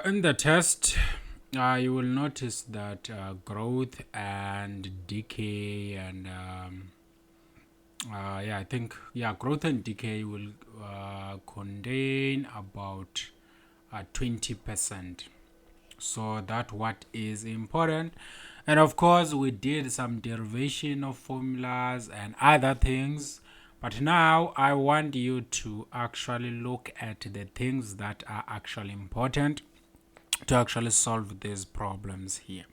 In the test, you will notice that growth and decay and I think growth and decay will contain about 20%. So that what is important, and of course we did some derivation of formulas and other things, but now I want you to actually look at the things that are actually important to actually solve these problems here.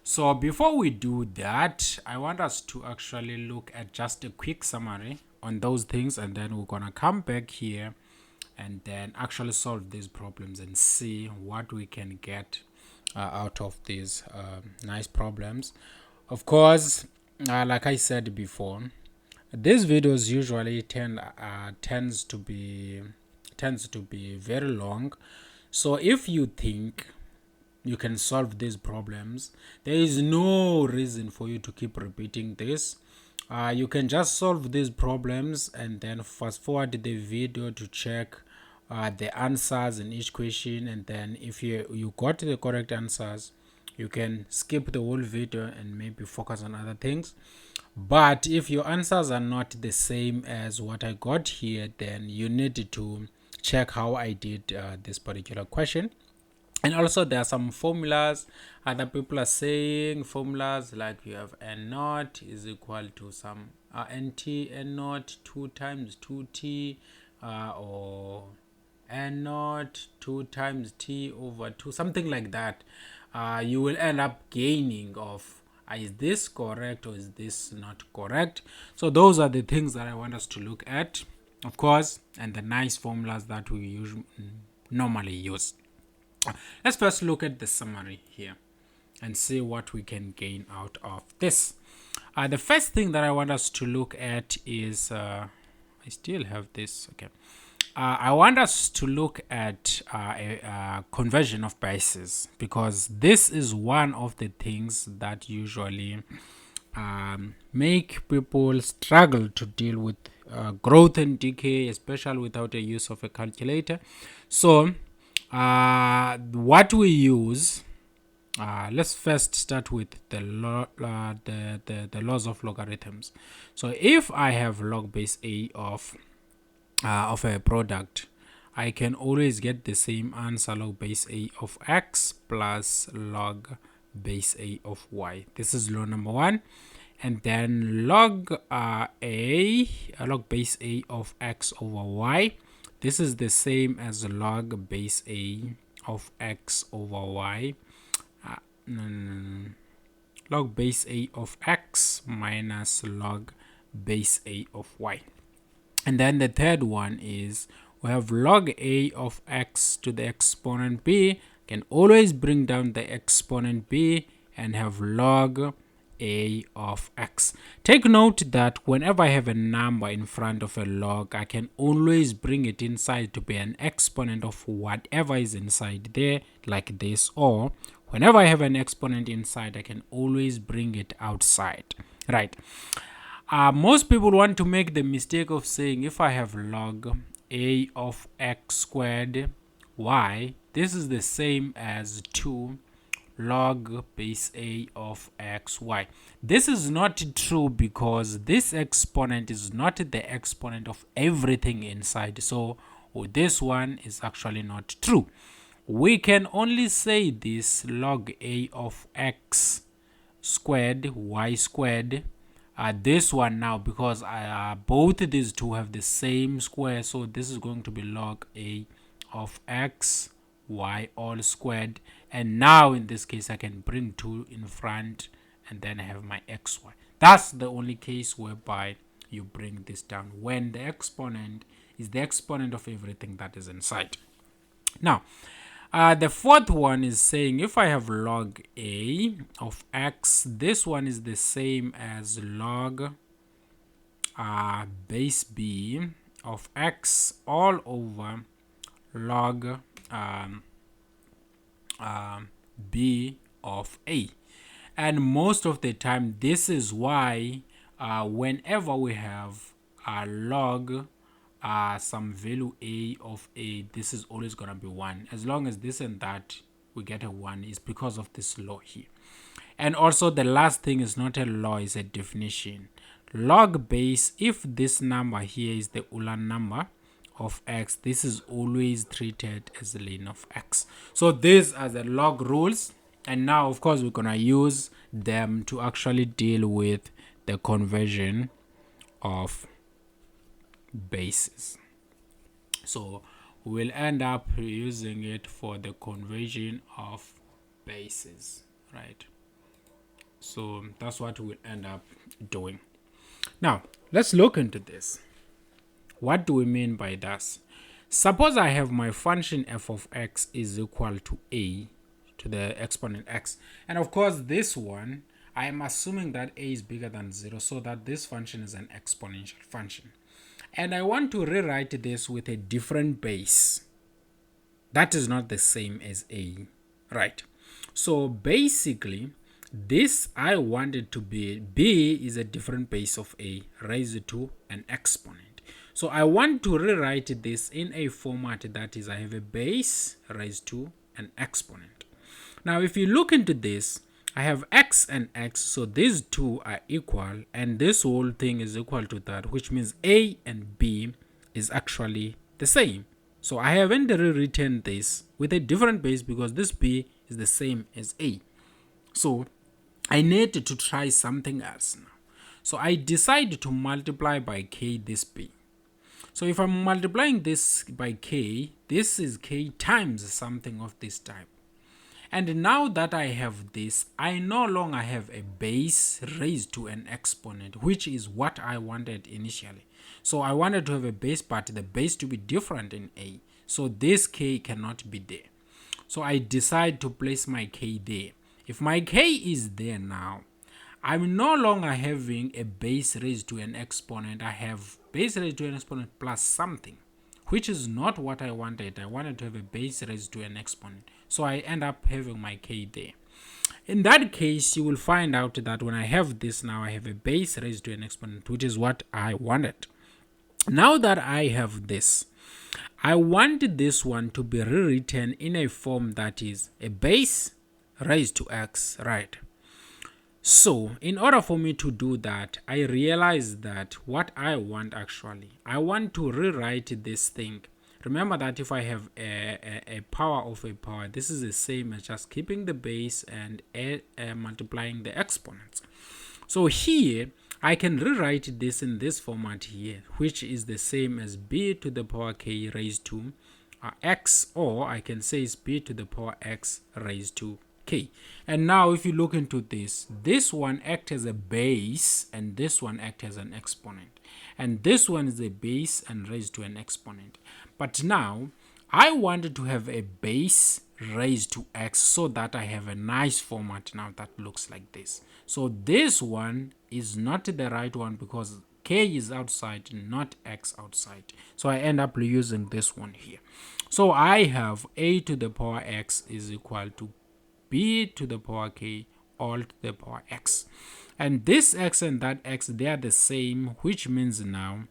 So before we do that, I want us to actually look at just a quick summary on those things, and then we're gonna come back here and then actually solve these problems and see what we can get out of these nice problems. Of course, like I said before, these videos usually tends to be very long. So if you think you can solve these problems, there is no reason for you to keep repeating this. You can just solve these problems and then fast forward the video to check the answers in each question, and then if you got the correct answers, you can skip the whole video and maybe focus on other things. But if your answers are not the same as what I got here, then you need to check how I did this particular question. And also there are some formulas. Other people are saying formulas like you have n naught is equal to some nt n naught 2 times 2t, or n naught 2 times t over 2, something like that. You will end up gaining of is this correct or is this not correct. So those are the things that I want us to look at, of course, and the nice formulas that we normally use. Let's first look at the summary here and see what we can gain out of this. The first thing that I want us to look at is I still have this. Okay. I want us to look at a conversion of biases, because this is one of the things that usually make people struggle to deal with growth and decay, especially without the use of a calculator. So what we use, let's first start with the laws of logarithms. So if I have log base a of a product, I can always get the same answer, log base a of x plus log base a of y. This is law number one. And then log base a of x over y. This is the same as log base a of x over y. Log base a of x minus log base a of y. And then the third one is we have log a of x to the exponent b. Can always bring down the exponent b and have log a of x. Take note that whenever I have a number in front of a log, I can always bring it inside to be an exponent of whatever is inside there, like this, or whenever I have an exponent inside, I can always bring it outside, right? Most people want to make the mistake of saying if I have log a of x squared y, this is the same as 2 log base a of xy. This is not true, because this exponent is not the exponent of everything inside. So this one is actually not true. We can only say this log a of x squared y squared, this one now, because both these two have the same square, so this is going to be log a of x y all squared. And now in this case I can bring 2 in front and then I have my xy. That's the only case whereby you bring this down, when the exponent is the exponent of everything that is inside. Now the fourth one is saying if I have log a of x, this one is the same as log base b of x all over log b of a. And most of the time this is why whenever we have a log some value a of a, this is always going to be 1. As long as this and that we get a 1, is because of this law here. And also the last thing is not a law, is a definition. Log base, if this number here is the Euler number of x, this is always treated as the ln of x. So these are the log rules, and now of course we're gonna use them to actually deal with the conversion of bases. So we'll end up using it for the conversion of bases, right? So that's what we'll end up doing. Now let's look into this. What do we mean by this? Suppose I have my function f of x is equal to a to the exponent x, and of course this one I am assuming that a is bigger than 0, so that this function is an exponential function, and I want to rewrite this with a different base that is not the same as a, right? So basically this I wanted to be b is a different base of a raised to an exponent. So I want to rewrite this in a format that is, I have a base raised to an exponent. Now if you look into this, I have x and x, so these two are equal, and this whole thing is equal to that, which means a and b is actually the same. So I haven't rewritten this with a different base because this b is the same as a. So I need to try something else now. So I decide to multiply by k this b. So if I'm multiplying this by k, this is k times something of this type. And now that I have this, I no longer have a base raised to an exponent, which is what I wanted initially. So I wanted to have a base, but the base to be different in a. So this k cannot be there. So I decide to place my k there. If my k is there now, I'm no longer having a base raised to an exponent. I have base raised to an exponent plus something, which is not what I wanted. I wanted to have a base raised to an exponent. So I end up having my k there. In that case, you will find out that when I have this now, I have a base raised to an exponent, which is what I wanted. Now that I have this, I wanted this one to be rewritten in a form that is a base raised to x, right? So in order for me to do that, I realized that what I want actually, I want to rewrite this thing. Remember that if I have a power of a power, this is the same as just keeping the base and multiplying the exponents. So here I can rewrite this in this format here, which is the same as b to the power k raised to x, or I can say it's b to the power x raised to k. And now if you look into this one acts as a base and this one acts as an exponent, and this one is a base and raised to an exponent. But now I wanted to have a base raised to x so that I have a nice format now that looks like this. So this one is not the right one because k is outside, not x outside. So I end up using this one here. So I have a to the power x is equal to b to the power k all to the power x. And this x and that x, they are the same, which means now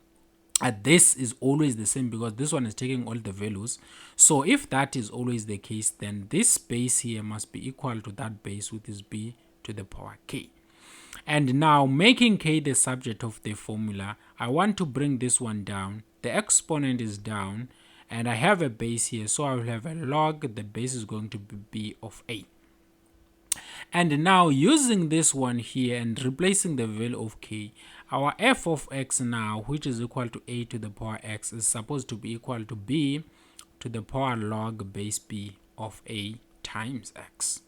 this is always the same because this one is taking all the values. So if that is always the case, then this base here must be equal to that base, which is b to the power k. And now making k the subject of the formula, I want to bring this one down. The exponent is down and I have a base here, so I will have a log. The base is going to be b of a. And now using this one here and replacing the value of k, our f of x now, which is equal to a to the power x, is supposed to be equal to b to the power log base b of a times x.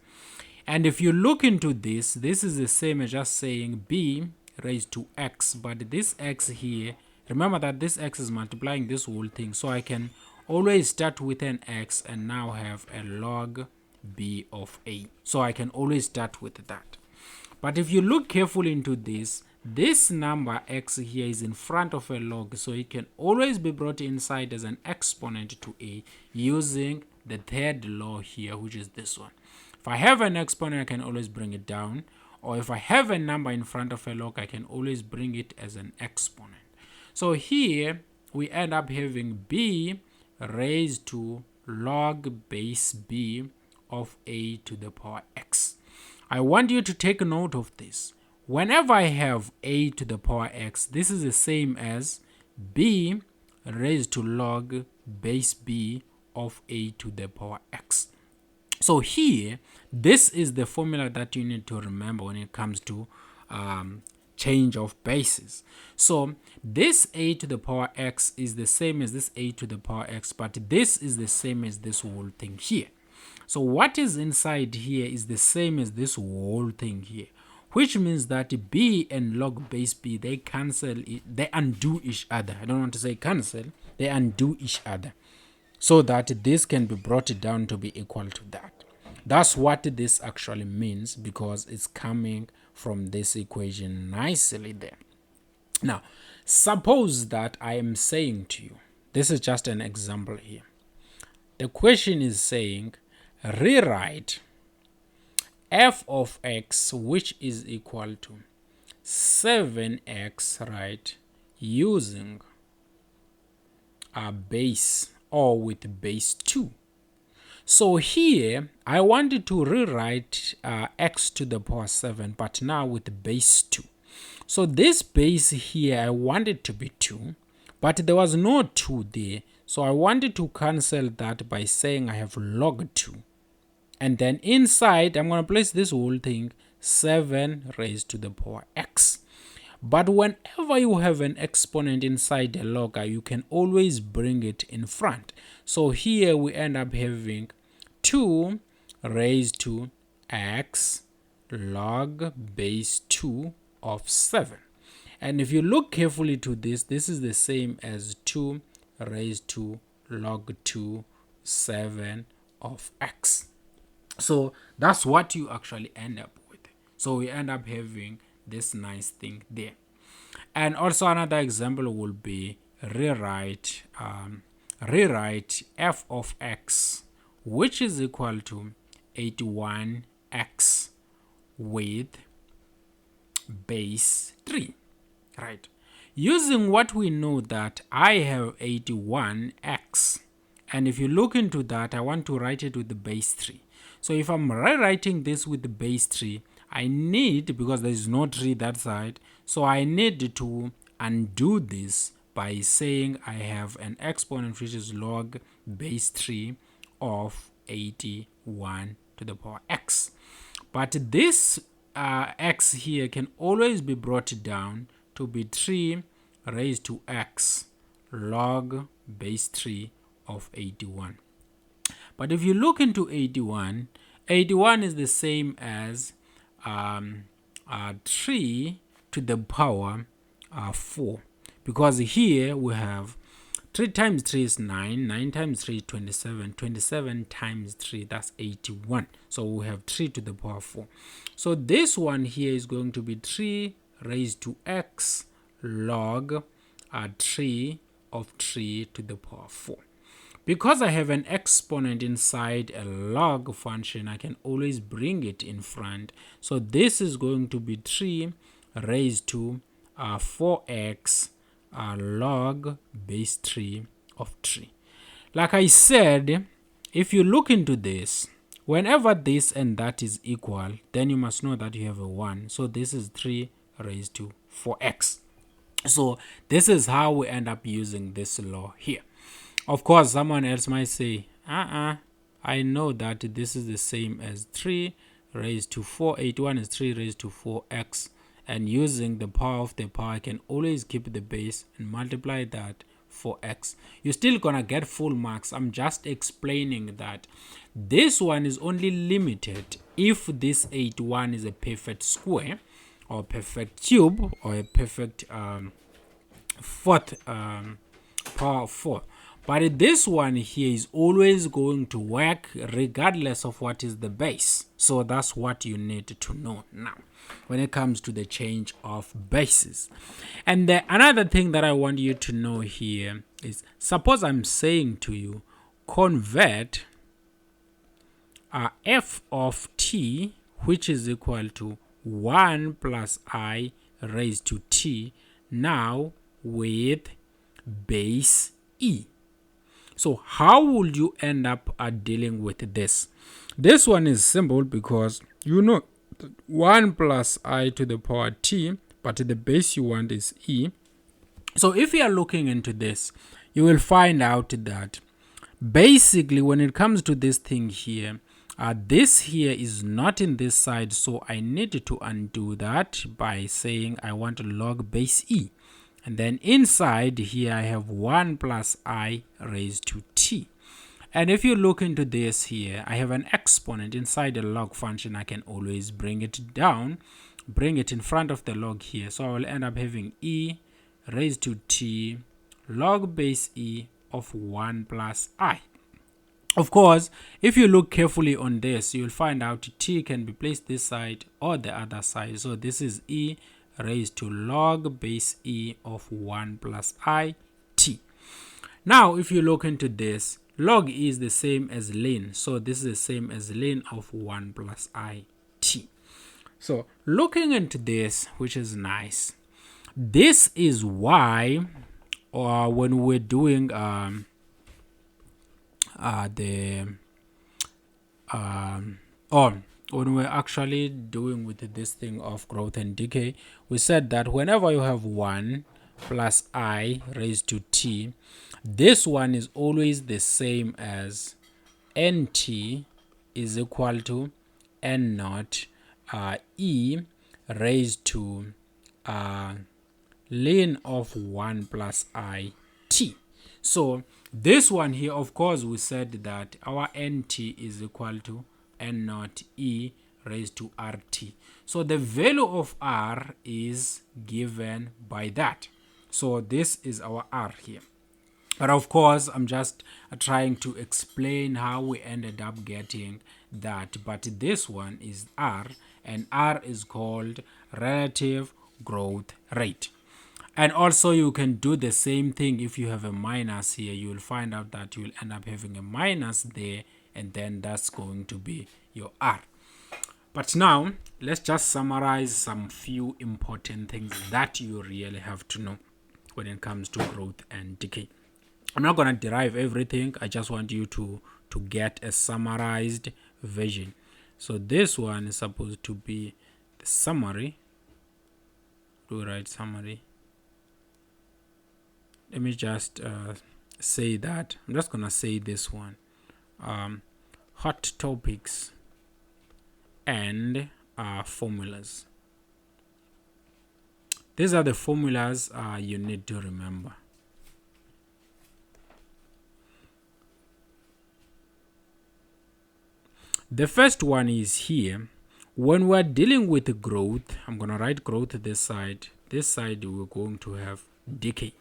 And if you look into this is the same as just saying b raised to x, but this x here, remember that this x is multiplying this whole thing, so I can always start with an x and now have a log b of a. So I can always start with that. But if you look carefully into this number x here is in front of a log, so it can always be brought inside as an exponent to a using the third law here, which is this one. If I have an exponent, I can always bring it down, or if I have a number in front of a log, I can always bring it as an exponent. So here we end up having b raised to log base b of a to the power x. I want you to take note of this. Whenever I have a to the power x, this is the same as b raised to log base b of a to the power x. So here, this is the formula that you need to remember when it comes to change of bases. So this a to the power x is the same as this a to the power x, but this is the same as this whole thing here. So what is inside here is the same as this whole thing here, which means that b and log base b, they cancel, they undo each other. I don't want to say cancel, they undo each other, so that this can be brought down to be equal to that. That's what this actually means, because it's coming from this equation nicely there. Now, suppose that I am saying to you, this is just an example here. The question is saying, rewrite f of x, which is equal to 7x, right, using a base or with base 2. So here I wanted to rewrite x to the power 7, but now with base 2. So this base here, I wanted to be 2, but there was no 2 there. So I wanted to cancel that by saying I have log 2. And then inside, I'm going to place this whole thing, 7 raised to the power x. But whenever you have an exponent inside a logger, you can always bring it in front. So here we end up having 2 raised to x log base 2 of 7. And if you look carefully to this, this is the same as 2 raised to log 2 7 of x. So that's what you actually end up with. So we end up having this nice thing there. And also another example will be rewrite f of x, which is equal to 81x with base 3, right? Using what we know that I have 81x, and if you look into that, I want to write it with the base 3. So if I'm rewriting this with the base 3, I need, because there is no 3 that side, so I need to undo this by saying I have an exponent which is log base 3 of 81 to the power x. But this x here can always be brought down to be 3 raised to x log base 3 of 81. But if you look into 81, 81 is the same as 3 to the power 4, because here we have 3 times 3 is 9, 9 times 3 is 27, 27 times 3, that's 81. So we have 3 to the power 4. So this one here is going to be 3 raised to x log 3 of 3 to the power 4. Because I have an exponent inside a log function, I can always bring it in front. So this is going to be 3 raised to 4x log base 3 of 3. Like I said, if you look into this, whenever this and that is equal, then you must know that you have a 1. So this is 3 raised to 4x. So this is how we end up using this law here. Of course, someone else might say, I know that this is the same as 3 raised to 4. 81 is 3 raised to 4x. And using the power of the power, I can always keep the base and multiply that for x. You're still gonna get full marks. I'm just explaining that this one is only limited if this 81 is a perfect square or perfect cube or a perfect fourth power of 4. But this one here is always going to work regardless of what is the base. So that's what you need to know now when it comes to the change of bases. And another thing that I want you to know here is, suppose I'm saying to you, convert f of t, which is equal to 1 plus I raised to t, now with base e. So how would you end up dealing with this? This one is simple because you know 1 plus I to the power t, but the base you want is e. So if you are looking into this, you will find out that basically when it comes to this thing here, this here is not in this side, so I need to undo that by saying I want to log base e. And then inside here I have 1 plus I raised to t. And if you look into this here, I have an exponent inside the log function. I can always bring it down, bring it in front of the log here. So I will end up having e raised to t log base e of 1 plus I. Of course, if you look carefully on this, you'll find out t can be placed this side or the other side. So this is e raised to log base e of 1 plus I t. Now, if you look into this, log e is the same as ln. So this is the same as ln of 1 plus I t. So looking into this, which is nice, this is why when we're doing when we're actually doing with this thing of growth and decay, we said that whenever you have 1 plus I raised to t, this one is always the same as nt is equal to n naught e raised to ln of 1 plus I t. So this one here, of course, we said that our nt is equal to n naught e raised to rt. So the value of r is given by that. So this is our r here. But of course, I'm just trying to explain how we ended up getting that. But this one is r, and r is called relative growth rate. And also you can do the same thing if you have a minus here. You'll find out that you'll end up having a minus there, and then that's going to be your r. But now let's just summarize some few important things that you really have to know when it comes to growth and decay. I'm not going to derive everything. I just want you to get a summarized version. So this one is supposed to be the summary. Do write summary. Let me just say that. I'm just going to say this one. Hot topics and formulas. These are the formulas you need to remember. The first one is here. When we're dealing with growth, I'm going to write growth this side. This side we're going to have decay.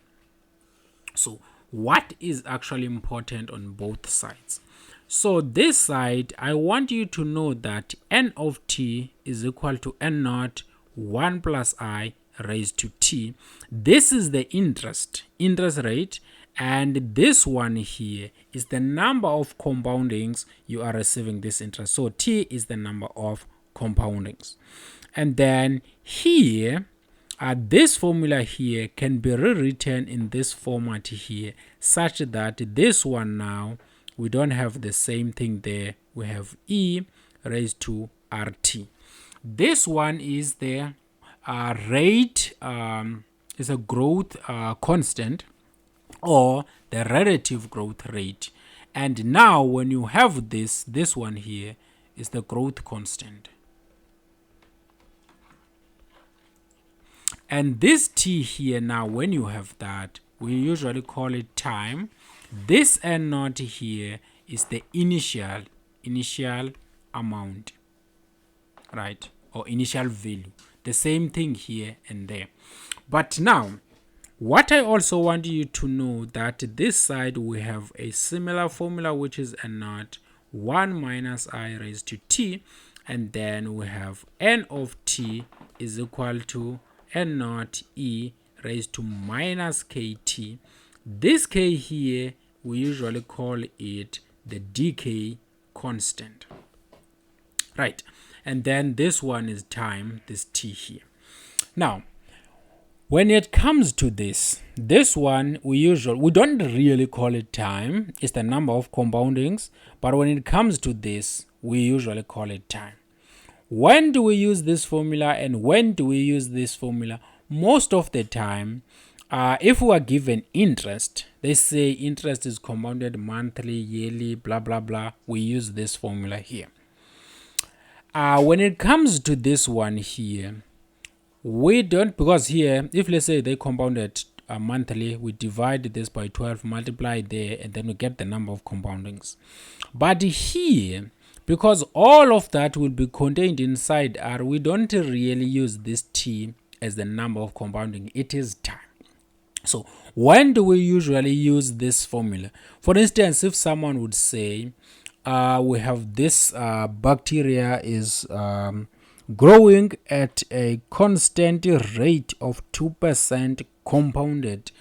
So what is actually important on both sides? So this side, I want you to know that n of t is equal to n naught 1 plus I raised to t. This is the interest rate, and this one here is the number of compoundings you are receiving this interest. So t is the number of compoundings. And then here, this formula here can be rewritten in this format here, such that this one now, we don't have the same thing there. We have e raised to rt. This one is the rate, is a growth constant, or the relative growth rate. And now when you have this one here is the growth constant. And this t here, now when you have that, we usually call it time. This n naught here is the initial amount, right? Or initial value. The same thing here and there. But now, what I also want you to know that this side we have a similar formula, which is n naught 1 minus I raised to t, and then we have n of t is equal to n naught e raised to minus kt. This k here, we usually call it the decay constant, right? And then this one is time, this t here. Now, When it comes to this one, we don't really call it time. It's the number of compoundings. But when it comes to this, we usually call it time. When do we use this formula and when do we use this formula? Most of the time, if we are given interest, they say interest is compounded monthly, yearly, blah, blah, blah. We use this formula here. When it comes to this one here, we don't, because here, if let's say they compounded monthly, we divide this by 12, multiply there, and then we get the number of compoundings. But here, because all of that will be contained inside R, we don't really use this T as the number of compounding. It is time. So when do we usually use this formula? For instance, if someone would say, we have this bacteria is growing at a constant rate of 2% compounded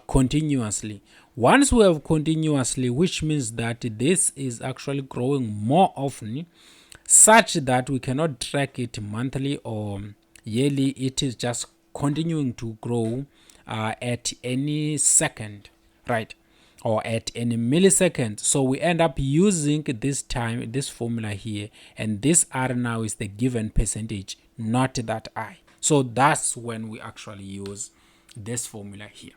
continuously. Once we have continuously, which means that this is actually growing more often, such that we cannot track it monthly or yearly. It is just continuing to grow at any second, right? Or at any millisecond. So we end up using this formula here, and this R now is the given percentage, not that I. So that's when we actually use this formula here.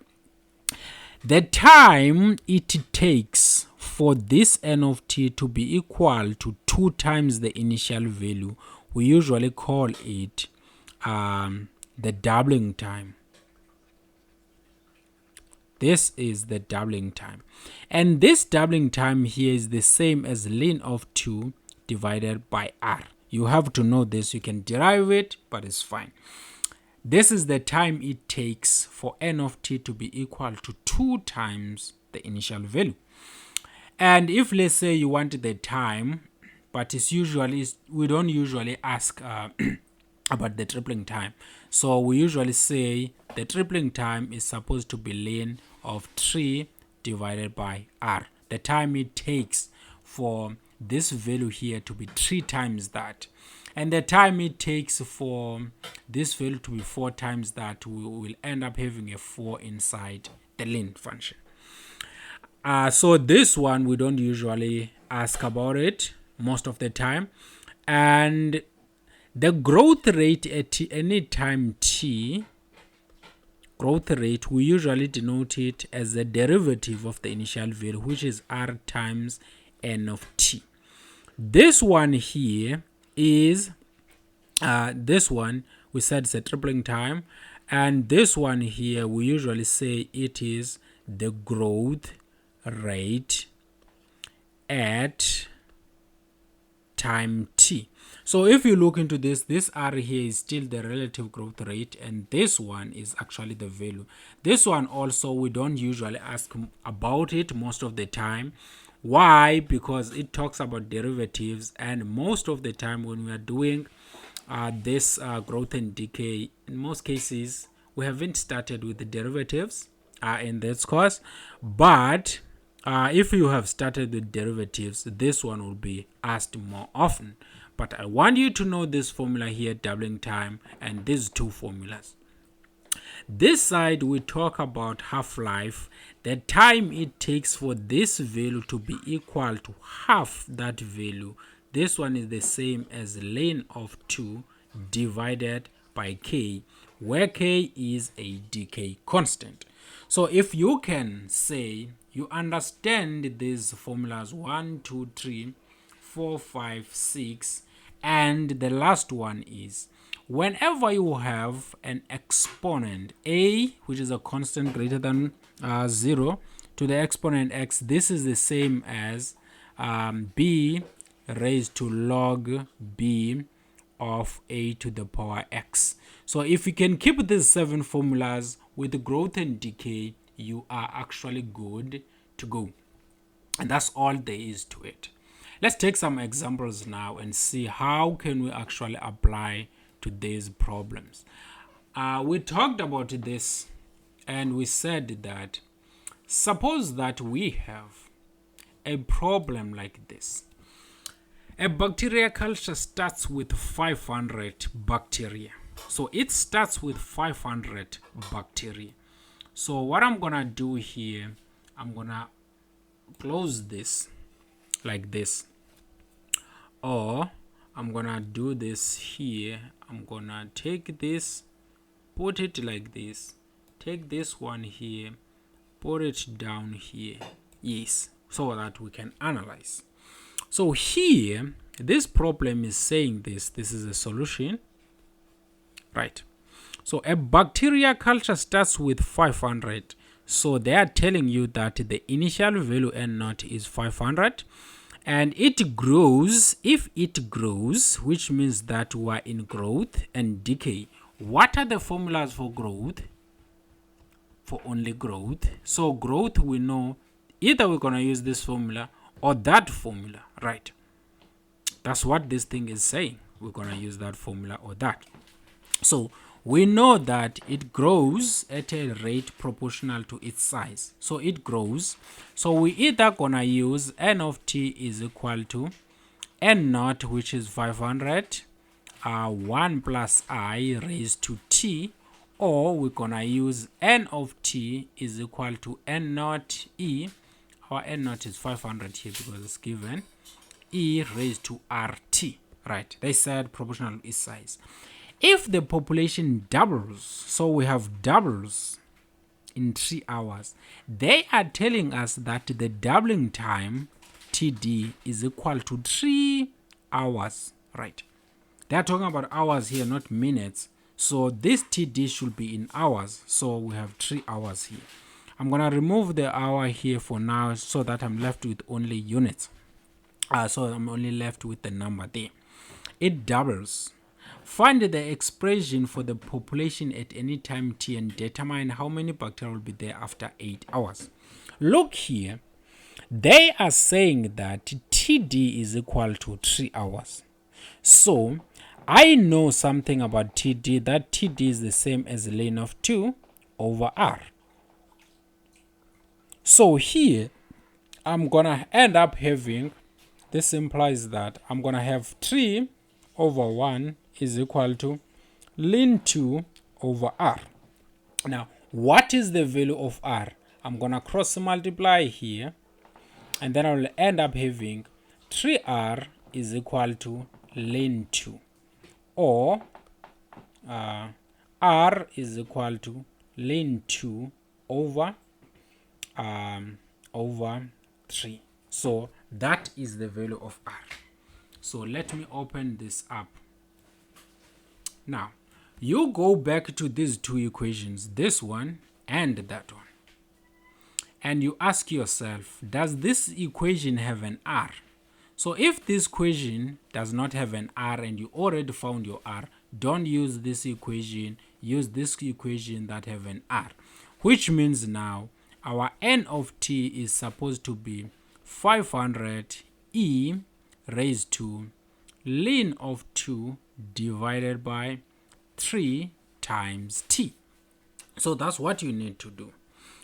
The time it takes for this n of t to be equal to 2 times the initial value, we usually call it the doubling time. This is the doubling time. And this doubling time here is the same as ln of 2 divided by R. You have to know this. You can derive it, but it's fine. This is the time it takes for n of t to be equal to 2 times the initial value. And if let's say you want the time, but it's usually, we don't usually ask about the tripling time. So we usually say the tripling time is supposed to be ln of 3 divided by R. The time it takes for this value here to be 3 times that. And the time it takes for this value to be 4 times that, we will end up having a 4 inside the ln function. So this one, we don't usually ask about it most of the time. And the growth rate at any time t, growth rate, we usually denote it as the derivative of the initial value, which is R times n of t. This one here is, this one we said it's a tripling time, and this one here we usually say it is the growth rate at time t. So if you look into this R here is still the relative growth rate, and this one is actually the value. This one also, we don't usually ask about it most of the time. Why? Because it talks about derivatives, and most of the time when we are doing this growth and decay, in most cases we haven't started with the derivatives in this course. But if you have started with derivatives, this one will be asked more often. But I want you to know this formula here, doubling time, and these two formulas. This side, we talk about half-life, the time it takes for this value to be equal to half that value. This one is the same as ln of 2 divided by k, where k is a decay constant. So if you can say you understand these formulas 1, 2, 3, 4, 5, 6, and the last one is whenever you have an exponent a, which is a constant greater than 0, to the exponent x, this is the same as b raised to log b of a to the power x. So if you can keep these 7 formulas with growth and decay, you are actually good to go. And that's all there is to it. Let's take some examples now and see how can we actually apply to these problems. We talked about this and we said that suppose that we have a problem like this. A bacteria culture starts with 500 bacteria. So it starts with 500 bacteria. So what I'm gonna do here, I'm gonna close this like this, or I'm gonna do this here. I'm gonna take this, put it like this, take this one here, put it down here. Yes, so that we can analyze. So here, this problem is saying this is a solution, right? So a bacteria culture starts with 500. So they are telling you that the initial value N0 is 500, and it grows. If it grows, which means that we are in growth and decay. What are the formulas for growth? For only growth. So growth, we know either we're going to use this formula or that formula, right? That's what this thing is saying. We're going to use that formula or that. So we know that it grows at a rate proportional to its size. So it grows. So we either gonna use n of t is equal to n naught, which is 500, 1 plus I raised to t, or we're gonna use n of t is equal to n naught e. Our n naught is 500 here because it's given, e raised to rt, right? They said proportional to its size. If the population doubles, so we have doubles in 3 hours, they are telling us that the doubling time, TD, is equal to 3 hours, right? They are talking about hours here, not minutes. So this TD should be in hours. So we have 3 hours here. I'm going to remove the hour here for now so that I'm left with only units. So I'm only left with the number there. It doubles. Find the expression for the population at any time t and determine how many bacteria will be there after 8 hours. Look here, they are saying that TD is equal to 3 hours. So I know something about TD, that TD is the same as ln of 2 over R. So here I'm gonna end up having, this implies that I'm gonna have 3 over 1 is equal to ln 2 over R. Now, what is the value of R? I'm going to cross multiply here, and then I will end up having 3R is equal to ln 2, or R is equal to ln 2 over 3. So that is the value of R. So let me open this up. Now, you go back to these two equations, this one and that one, and you ask yourself, does this equation have an R? So if this equation does not have an R and you already found your R, don't use this equation, use this equation that have an R, which means now our n of t is supposed to be 500 e raised to ln of 2 divided by 3 times t. So that's what you need to do.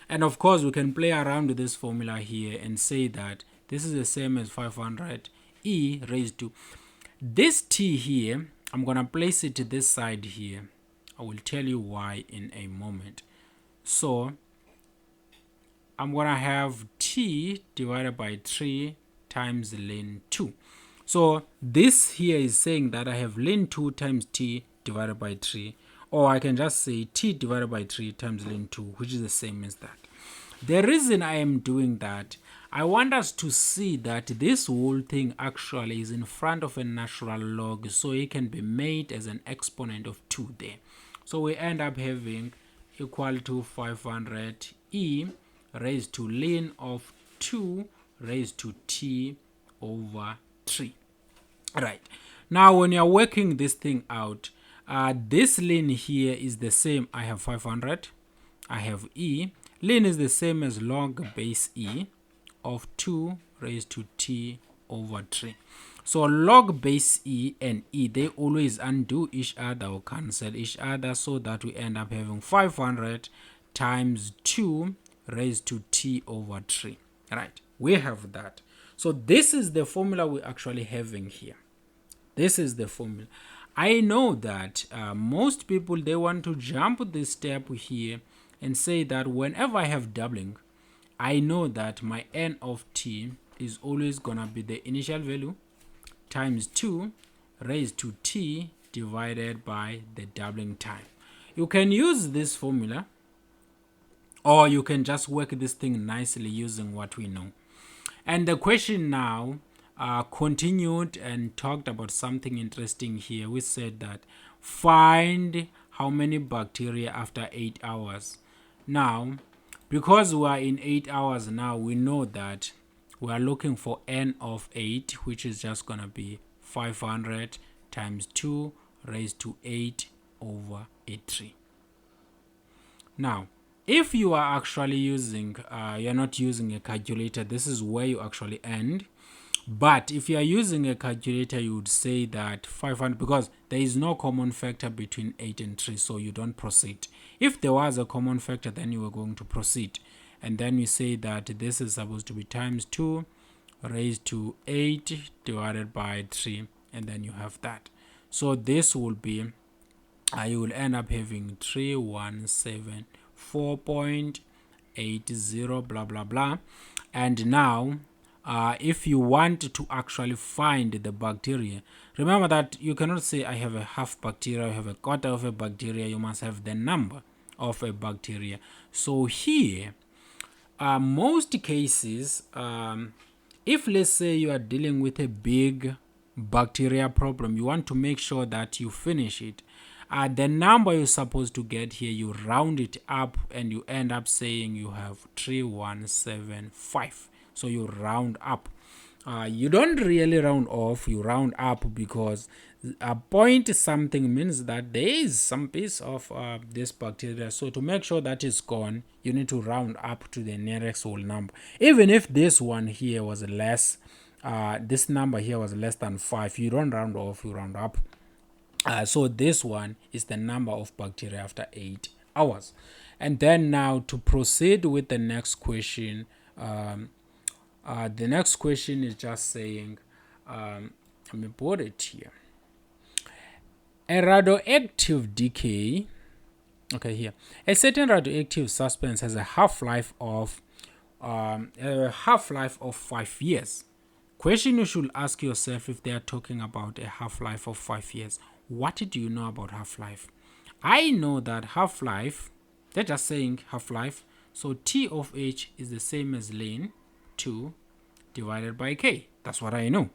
And of course, we can play around with this formula here and say that this is the same as 500 e raised to this t here. I'm going to place it to this side here. I will tell you why in a moment. So I'm going to have t divided by 3 times ln 2. So this here is saying that I have ln 2 times t divided by 3, or I can just say t divided by 3 times ln 2, which is the same as that. The reason I am doing that, I want us to see that this whole thing actually is in front of a natural log, so it can be made as an exponent of 2 there. So we end up having equal to 500 e raised to ln of 2 raised to t over 3. Right. Now when you're working this thing out, this ln here is the same. I have 500. I have e. Ln is the same as log base e of 2 raised to t over 3. So log base e and e, they always undo each other or cancel each other, so that we end up having 500 times 2 raised to t over 3. Right. We have that. So this is the formula we're actually having here. This is the formula. I know that most people, they want to jump this step here and say that whenever I have doubling, I know that my n of t is always gonna be the initial value times 2 raised to t divided by the doubling time. You can use this formula, or you can just work this thing nicely using what we know. And the question now continued and talked about something interesting here. We said that find how many bacteria after 8 hours. Now, because we are in 8 hours now, we know that we are looking for n of 8, which is just going to be 500 times 2 raised to 8 over 83. Now, if you are actually using, you're not using a calculator, this is where you actually end. But if you are using a calculator, you would say that 500, because there is no common factor between 8 and 3, so you don't proceed. If there was a common factor, then you were going to proceed. And then we say that this is supposed to be times 2 raised to 8 divided by 3, and then you have that. So this will be, you will end up having 3174.80 blah blah blah. And now if you want to actually find the bacteria, remember that you cannot say I have a half bacteria, I have a quarter of a bacteria. You must have the number of a bacteria. So here, most cases, if let's say you are dealing with a big bacteria problem, you want to make sure that you finish it. The number you're supposed to get here, you round it up and you end up saying you have 3175. So you round up. You don't really round off, you round up, because a point something means that there is some piece of this bacteria. So to make sure that is gone, you need to round up to the nearest whole number. Even if this one here was less, this number here was less than 5, you don't round off, you round up. So this one is the number of bacteria after 8 hours. And then now to proceed with the next question, the next question is just saying, let me put it here. A radioactive decay, okay, here. A certain radioactive substance has a half-life of 5 years. Question you should ask yourself if they are talking about a half-life of 5 years. What do you know about half-life? I know that half-life, they're just saying half-life, so T of H is the same as ln 2 divided by K. That's what I know.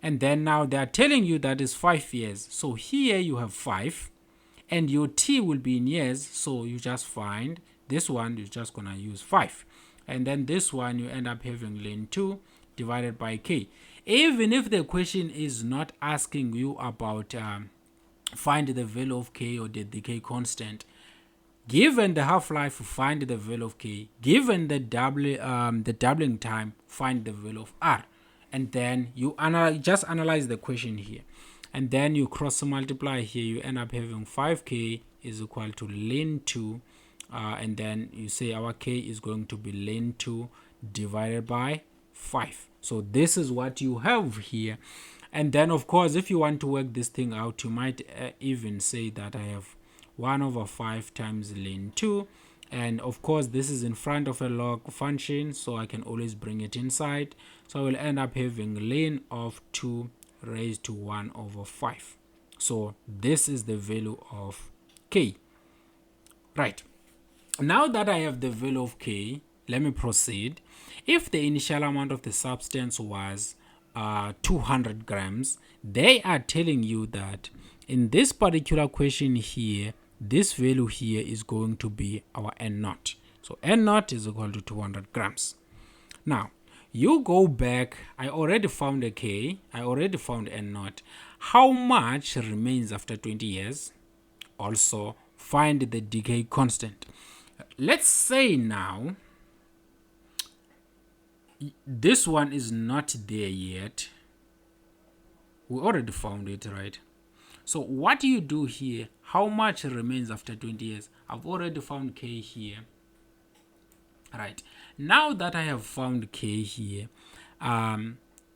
And then now they are telling you that is 5 years. So here you have 5 and your T will be in years. So you just find this one, you're just going to use 5. And then this one, you end up having ln 2 divided by K. Even if the question is not asking you about find the value of K or the decay constant, given the half-life, find the value of K. Given the doubling time, find the value of R. And then you just analyze the question here. And then you cross multiply here. You end up having 5K is equal to ln 2. And then you say our K is going to be ln 2 divided by 5. So this is what you have here. And then, of course, if you want to work this thing out, you might even say that I have 1 over 5 times ln 2, and of course this is in front of a log function, so I can always bring it inside. So I will end up having ln of 2 raised to 1 over 5. So this is the value of K. Right, now that I have the value of K, let me proceed. If the initial amount of the substance was 200 grams, they are telling you that in this particular question here, this value here is going to be our N naught. So N naught is equal to 200 grams. Now, you go back, I already found a K, I already found N naught. How much remains after 20 years? Also, find the decay constant. Let's say now, this one is not there yet. We already found it, right? So what do you do here? How much remains after 20 years? I've already found K here. Right. Now that I have found K here,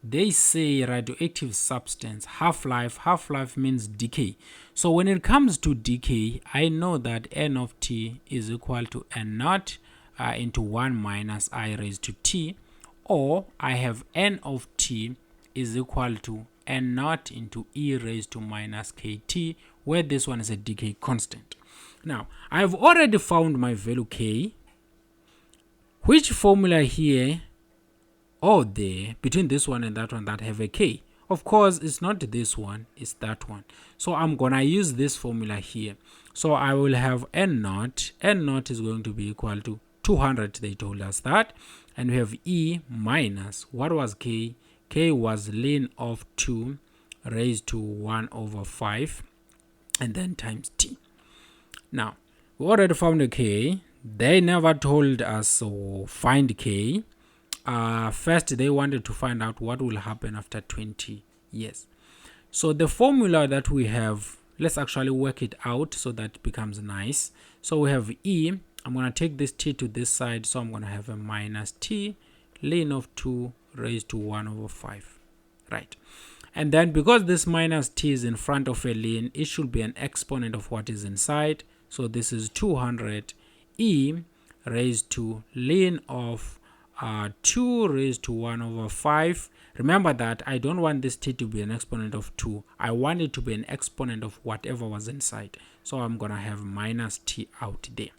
they say radioactive substance, half-life means decay. So when it comes to decay, I know that N of T is equal to N naught into 1 minus I raised to T, or I have N of T is equal to N naught into E raised to minus KT, where this one is a decay constant. Now, I've already found my value K. Which formula here or there between this one and that one that have a K? Of course, it's not this one, it's that one. So I'm gonna use this formula here. So I will have N naught. N naught is going to be equal to 200, they told us that. And we have E minus, what was K? K was ln of 2 raised to 1 over 5, and then times T. Now, we already found a K. They never told us so find K. First, they wanted to find out what will happen after 20 years. So the formula that we have, let's actually work it out so that it becomes nice. So we have E. I'm going to take this T to this side. So I'm going to have a minus T ln of 2 raised to 1 over 5. Right. And then because this minus T is in front of a ln, it should be an exponent of what is inside. So this is 200 E raised to ln of 2 raised to 1 over 5. Remember that I don't want this T to be an exponent of 2. I want it to be an exponent of whatever was inside. So I'm going to have minus T out there.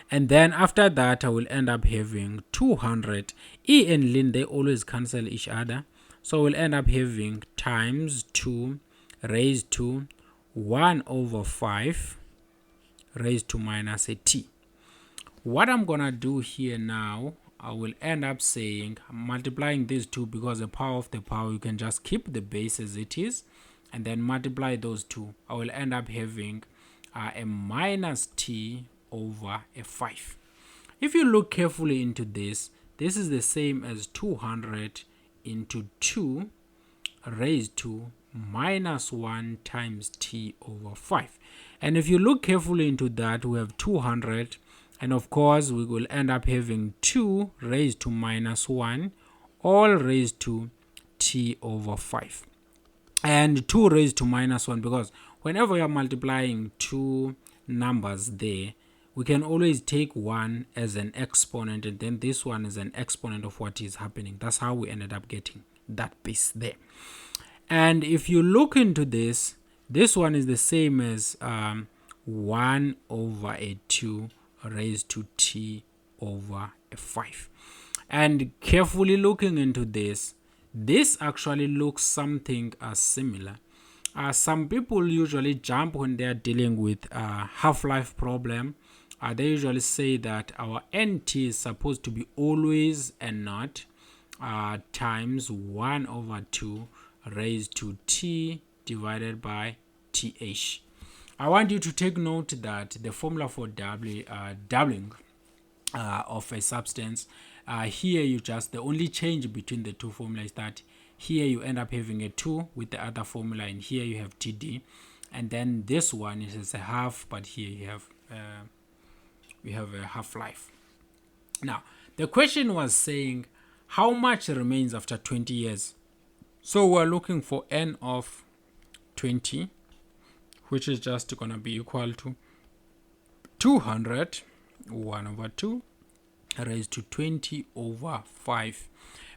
And then after that, I will end up having 200. E and ln, they always cancel each other. So we'll end up having times 2 raised to 1 over 5 raised to minus a T. What I'm going to do here now, I will end up saying, I'm multiplying these two because the power of the power, you can just keep the base as it is and then multiply those two. I will end up having a minus T over a 5. If you look carefully into this, this is the same as 200 into 2 raised to minus 1 times T over 5. And if you look carefully into that, we have 200. And of course, we will end up having 2 raised to minus 1, all raised to T over 5. And 2 raised to minus 1, because whenever you are multiplying two numbers there, we can always take one as an exponent, and then this one is an exponent of what is happening. That's how we ended up getting that piece there. And if you look into this, this one is the same as 1 over a 2 raised to T over a 5. And carefully looking into this, this actually looks something similar. Some people usually jump when they are dealing with a half-life problem. They usually say that our NT is supposed to be always N naught times 1 over 2 raised to T divided by TH. I want you to take note that the formula for doubling of a substance, here you just, the only change between the two formulas is that here you end up having a 2 with the other formula, and here you have TD, and then this one is a half, but here you have a half-life. Now, the question was saying how much remains after 20 years. So we're looking for N of 20, which is just going to be equal to 200, 1 over 2, raised to 20 over 5.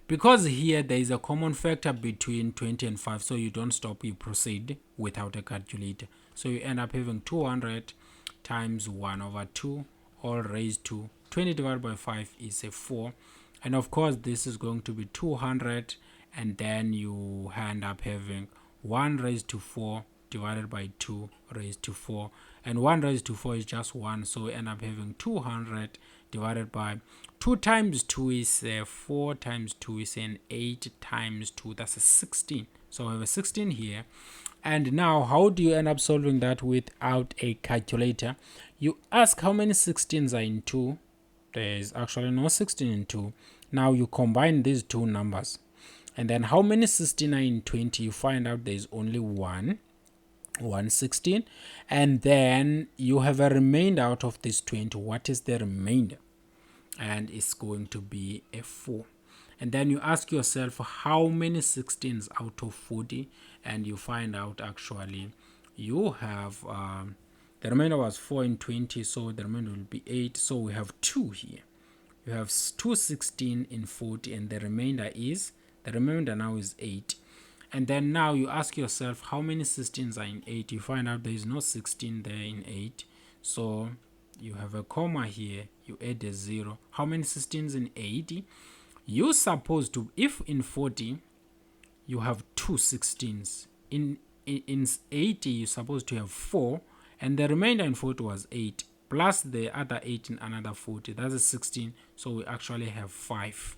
Because here there is a common factor between 20 and 5, so you don't stop, you proceed without a calculator. So you end up having 200 times 1 over 2, all raised to 20 divided by 5 is a 4. And of course, this is going to be 200, and then you end up having 1 raised to 4 divided by 2 raised to 4, and 1 raised to 4 is just 1, so we end up having 200 divided by 2 times 2 is 4 times 2 is an 8 times 2, that's a 16. So we have a 16 here. And now, how do you end up solving that without a calculator? You ask how many 16s are in 2. There is actually no 16 in 2. Now you combine these two numbers, and then how many 16 are in 20? You find out there is only one 16, and then you have a remainder out of this 20. What is the remainder? And it's going to be a 4. and then you ask yourself how many 16s out of 40, and you find out actually you have the remainder was 4 in 20, so the remainder will be 8. So we have 2 here. You have 2 16 in 40, and the remainder now is 8. And then now you ask yourself how many 16s are in 8. You find out there is no 16 there in 8. So you have a comma here, you add a 0. How many 16s in 80? You're supposed to, if in 40 you have 2 16s, in 80 you're supposed to have 4, and the remainder in 40 was 8, plus the other 8 in another 40. That's a 16. So we actually have 5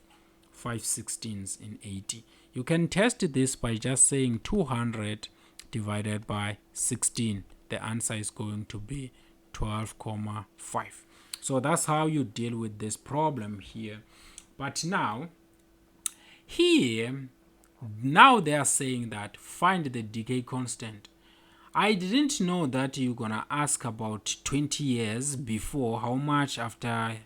16s in 80. You can test this by just saying 200 divided by 16. The answer is going to be 12,5. So that's how you deal with this problem here. But now here, now they are saying that find the decay constant. I didn't know that you're gonna ask about 20 years before, how much after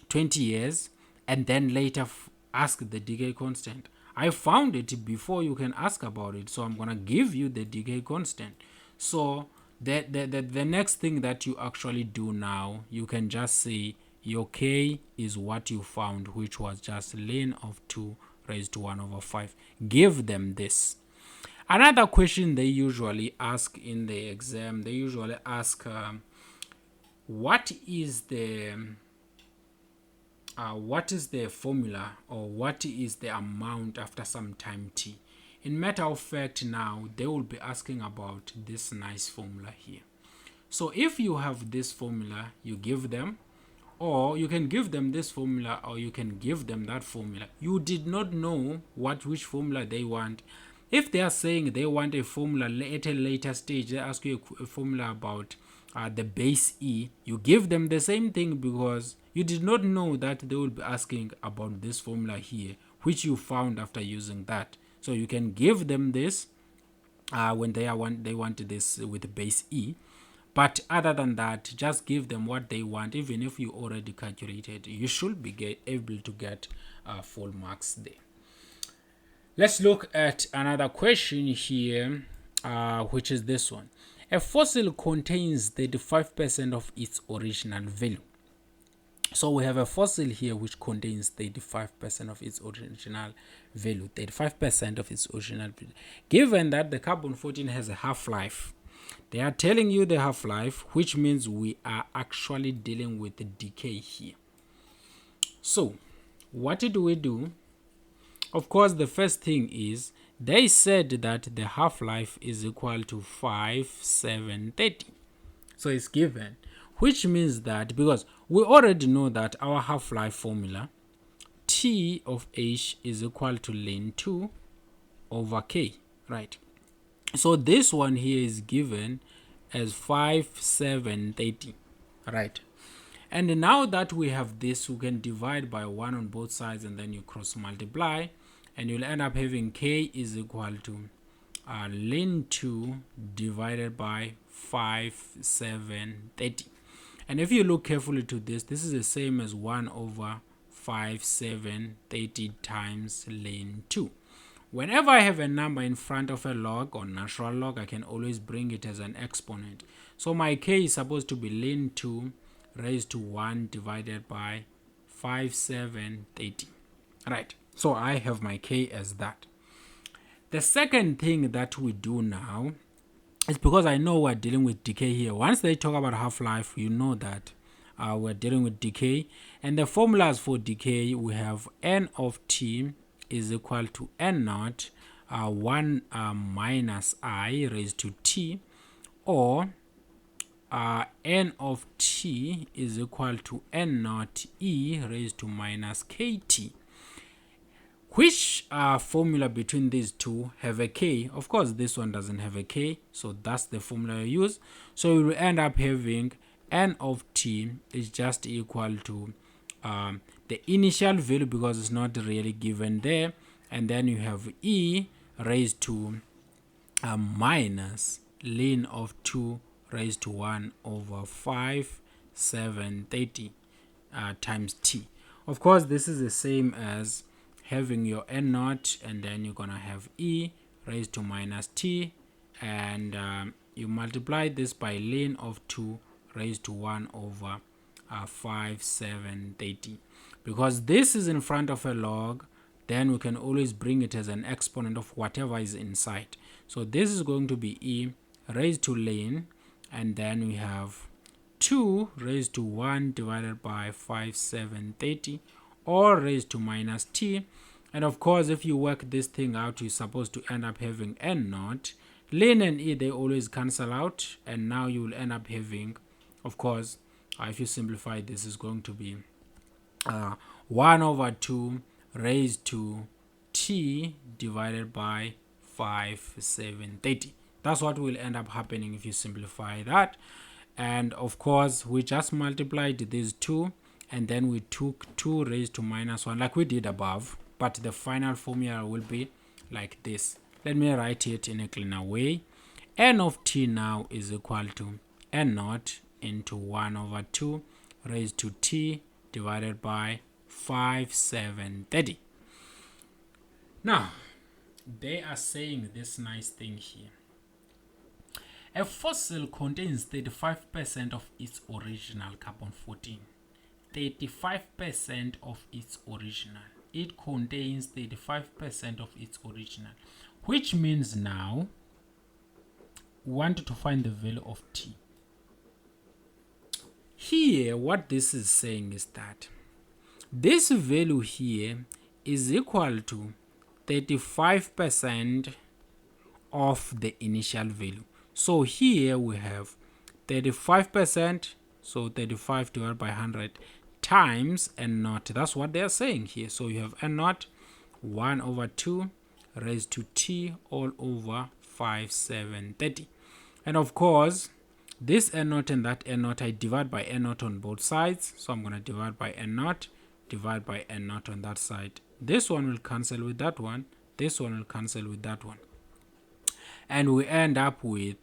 20 years, and then later ask the decay constant. I found it before you can ask about it, so I'm gonna give you the decay constant. So the next thing that you actually do now, you can just say your k is what you found, which was just ln of 2 raised to 1 over 5. Give them this. Another question they usually ask in the exam, they usually ask what is the formula, or what is the amount after some time t. In matter of fact, now they will be asking about this nice formula here. So if you have this formula, you give them, or you can give them this formula, or you can give them that formula. You did not know which formula they want. If they are saying they want a formula at a later stage, they ask you a formula about the base E, you give them the same thing, because you did not know that they will be asking about this formula here, which you found after using that. So you can give them this when they want this with base E. But other than that, just give them what they want. Even if you already calculated, you should be able to get full marks there. Let's look at another question here, which is this one. A fossil contains 35% of its original value. So we have a fossil here which contains 35% of its original value. 35% of its original value. Given that the carbon-14 has a half-life, they are telling you the half-life, which means we are actually dealing with the decay here. So what do we do? Of course, the first thing is they said that the half-life is equal to 5, 7, 30. So it's given, which means that, because we already know that our half-life formula, T of H is equal to ln 2 over K, right? So this one here is given as 5, 7, 30, right? And now that we have this, we can divide by 1 on both sides, and then you cross multiply, and you'll end up having K is equal to ln 2 divided by 5, 7, 30. And if you look carefully to this, this is the same as 1 over 5, 7, 30 times ln 2. Whenever I have a number in front of a log or natural log, I can always bring it as an exponent. So my k is supposed to be ln 2 raised to 1 divided by 5, 7, 30. Right, so I have my k as that. The second thing that we do now is, because I know we're dealing with decay here. Once they talk about half-life, you know that we're dealing with decay. And the formulas for decay, we have n of t is equal to n naught 1 minus I raised to t, or n of t is equal to n naught e raised to minus kt. Which formula between these two have a k? Of course, this one doesn't have a k, so that's the formula you use. So we will end up having n of t is just equal to the initial value, because it's not really given there, and then you have e raised to minus ln of 2 raised to 1 over 5, 7, 30 times t. Of course, this is the same as having your n naught, and then you're gonna have e raised to minus t, and you multiply this by ln of 2 raised to 1 over 5, 7, 30. Because this is in front of a log, then we can always bring it as an exponent of whatever is inside. So this is going to be e raised to ln, and then we have 2 raised to 1 divided by 5, 7, 30, or raised to minus t. And of course, if you work this thing out, you're supposed to end up having n naught. Ln and e, they always cancel out, and now you will end up having, of course, if you simplify, this is going to be 1 over 2 raised to t divided by 5, 7, 30. That's what will end up happening if you simplify that. And of course, we just multiplied these two, and then we took 2 raised to minus 1 like we did above, but the final formula will be like this. Let me write it in a cleaner way. N of t now is equal to n naught into 1 over 2 raised to t divided by 5, 7, 30. Now, they are saying this nice thing here. A fossil contains 35% of its original carbon-14. 35% of its original. It contains 35% of its original, which means now we want to find the value of t. Here, what this is saying is that this value here is equal to 35% of the initial value. So here we have 35%, so 35 divided by 100 times n naught. That's what they are saying here. So you have n naught 1 over 2 raised to t all over 5, 7, 30. And of course, this n naught and that n naught, I divide by n naught on both sides. So I'm going to divide by n naught, divide by n naught on that side. This one will cancel with that one. This one will cancel with that one. And we end up with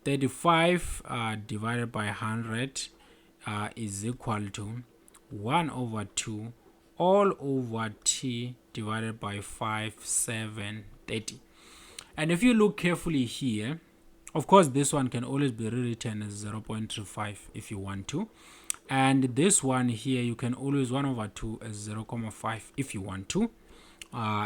35 divided by 100 is equal to 1 over 2 all over t divided by 5, 7, 30. And if you look carefully here, of course, this one can always be rewritten as 0.35 if you want to. And this one here, you can always 1 over 2 as 0.5 if you want to.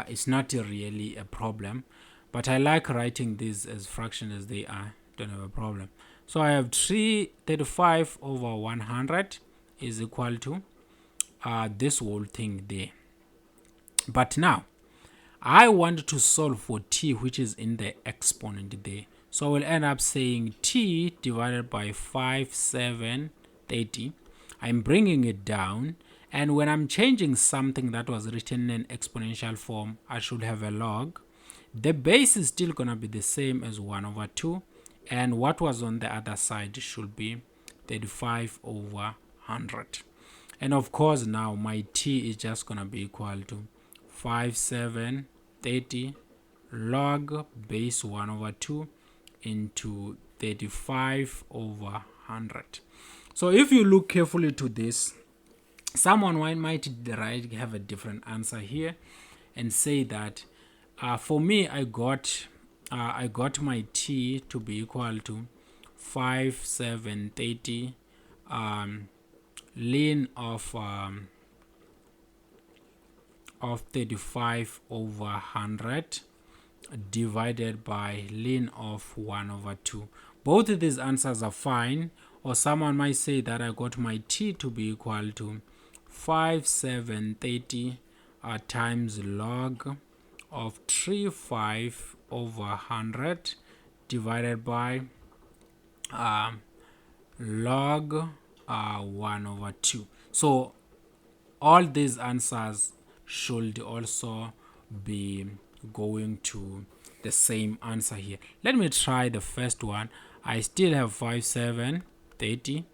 It's not really a problem. But I like writing these as fractions as they are. Don't have a problem. So I have 335 over 100 is equal to this whole thing there. But now, I want to solve for t, which is in the exponent there. So we'll end up saying t divided by 5, 7, 30. I'm bringing it down. And when I'm changing something that was written in exponential form, I should have a log. The base is still going to be the same as 1 over 2. And what was on the other side should be 35 over 100. And of course, now my t is just going to be equal to 5, 7, 30 log base 1 over 2 into 35 over 100. So if you look carefully to this, someone might have a different answer here and say that for me, I got my t to be equal to 5, 7, 30 ln of 35 over 100 divided by ln of 1 over 2. Both of these answers are fine. Or someone might say that I got my t to be equal to 5, 7, 30 times log of 35 over 100 divided by log 1 over 2. So all these answers should also be going to the same answer here. Let me try the first one. I still have 5, 7, 30.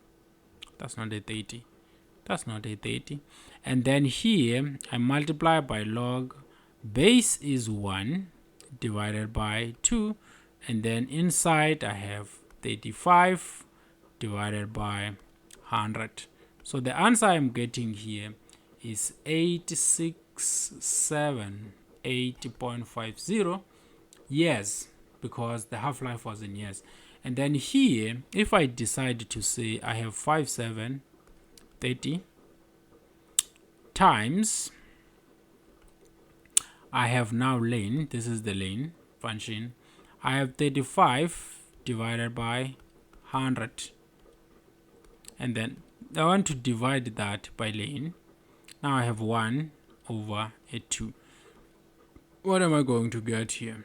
That's not a 30. That's not a 30. And then here I multiply by log. Base is 1 divided by 2. And then inside I have 35 divided by 100. So the answer I'm getting here is 86 678.50 years, because the half-life was in years. And then here, if I decide to say I have 5730 times, I have now lane, this is the lane function, I have 35 divided by 100, and then I want to divide that by lane. Now I have 1 over a 2. What am I going to get here?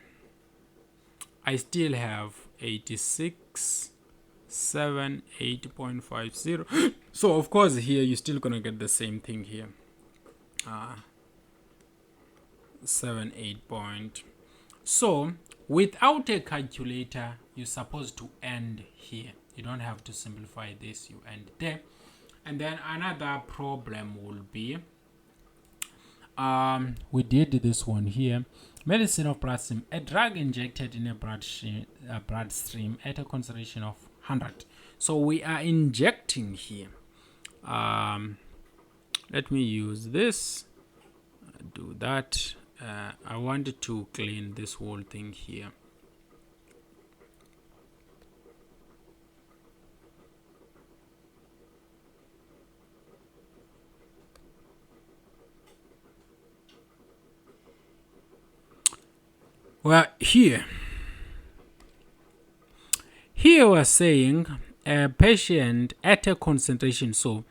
I still have 8678.50. So of course here you're still gonna get the same thing here. 78 point. So without a calculator, you're supposed to end here. You don't have to simplify this, you end there. And then another problem will be, we did this one here. Medicine of blood stream, a drug injected in a blood stream at a concentration of 100. So we are injecting here. Let me use this. Do that. I wanted to clean this whole thing here. Well, here we're saying a patient at a concentration. So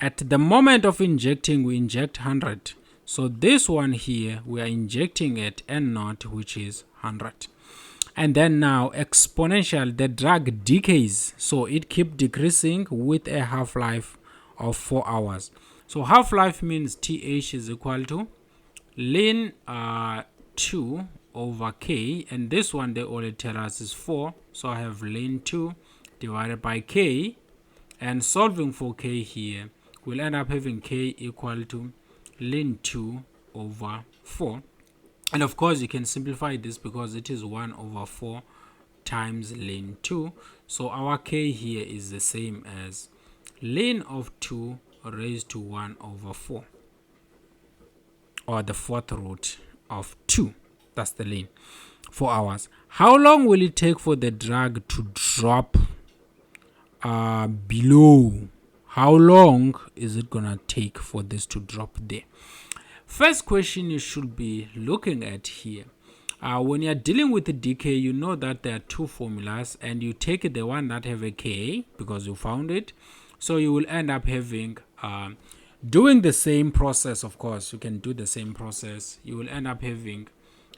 at the moment of injecting, we inject 100. So this one here, we are injecting at N0, which is 100. And then now exponential, the drug decays. So it keeps decreasing with a half-life of 4 hours. So half-life means TH is equal to ln 2 over K. And this one, they only tell us is 4. So I have ln 2 divided by K. And solving for K here, we'll end up having K equal to ln 2 over 4. And of course you can simplify this because it is 1 over 4 times ln 2. So our K here is the same as ln of 2 raised to 1 over 4, or the fourth root of 2. That's the ln. 4 hours. How long will it take for the drug to drop below? How long is it gonna take for this to drop there? First question you should be looking at here. When you're dealing with the decay, you know that there are two formulas, and you take the one that have a K because you found it. So you will end up having, doing the same process. Of course, you can do the same process. You will end up having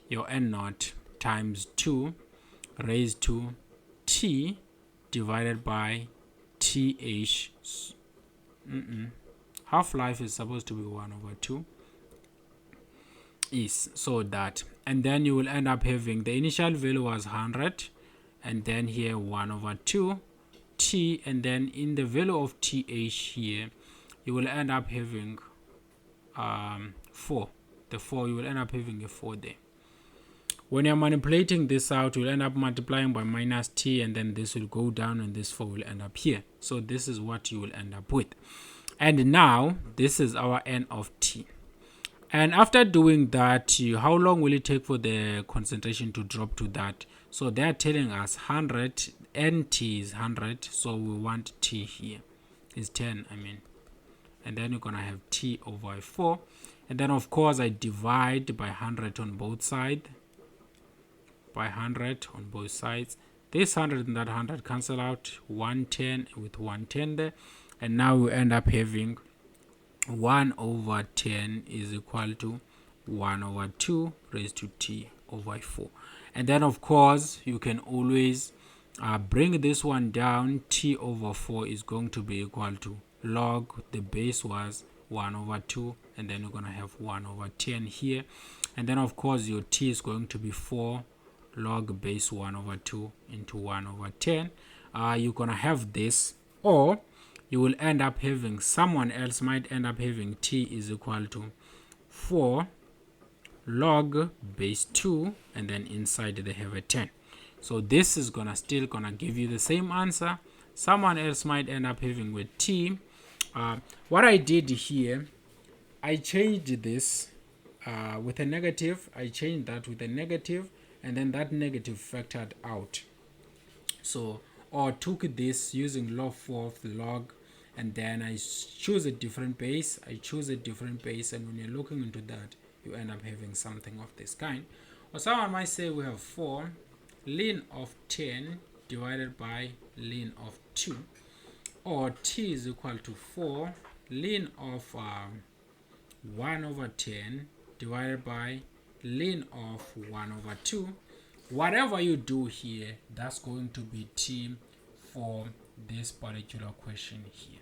your N0 times 2 raised to T divided by TH. Half-life is supposed to be 1 over 2. Is so that, and then you will end up having the initial value was 100, and then here 1 over 2 T, and then in the value of TH here you will end up having 4. The 4, you will end up having a 4 there. When you're manipulating this out, you'll end up multiplying by minus T, and then this will go down and this 4 will end up here. So this is what you will end up with. And now this is our N of T. And after doing that, how long will it take for the concentration to drop to that? So they're telling us 100, NT is 100, so we want T here is 10, and then you're gonna have T over 4, and then of course I divide by 100 on both sides, this 100 and that 100 cancel out, 110 with 110 there, and now we end up having 1 over 10 is equal to 1 over 2 raised to T over 4. And then of course you can always bring this one down. T over 4 is going to be equal to log, the base was 1 over 2, and then you're going to have 1 over 10 here, and then of course your T is going to be 4 log base 1 over 2 into 1 over 10. You're going to have this, or you will end up having, someone else might end up having T is equal to 4 log base 2, and then inside they have a 10. So this is still gonna give you the same answer. Someone else might end up having with T. What I did here, I changed this with a negative. I changed that with a negative, and then that negative factored out. So, or took this using log 4 of the log, and then I choose a different base. I choose a different base, and when you're looking into that, you end up having something of this kind. Or someone might say we have 4 ln of 10 divided by ln of 2, or t is equal to 4 ln of 1 over 10 divided by ln of 1 over 2. Whatever you do here, that's going to be t for this particular question here.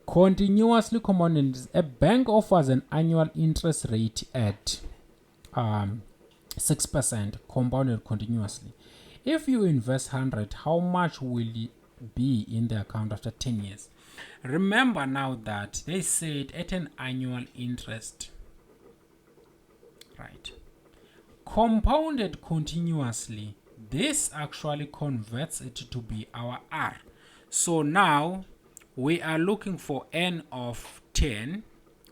Continuously compounded. A bank offers an annual interest rate at 6% compounded continuously. If you invest 100, how much will it be in the account after 10 years? Remember now that they said at an annual interest, right? Compounded continuously, this actually converts it to be our R. So now we are looking for N of 10,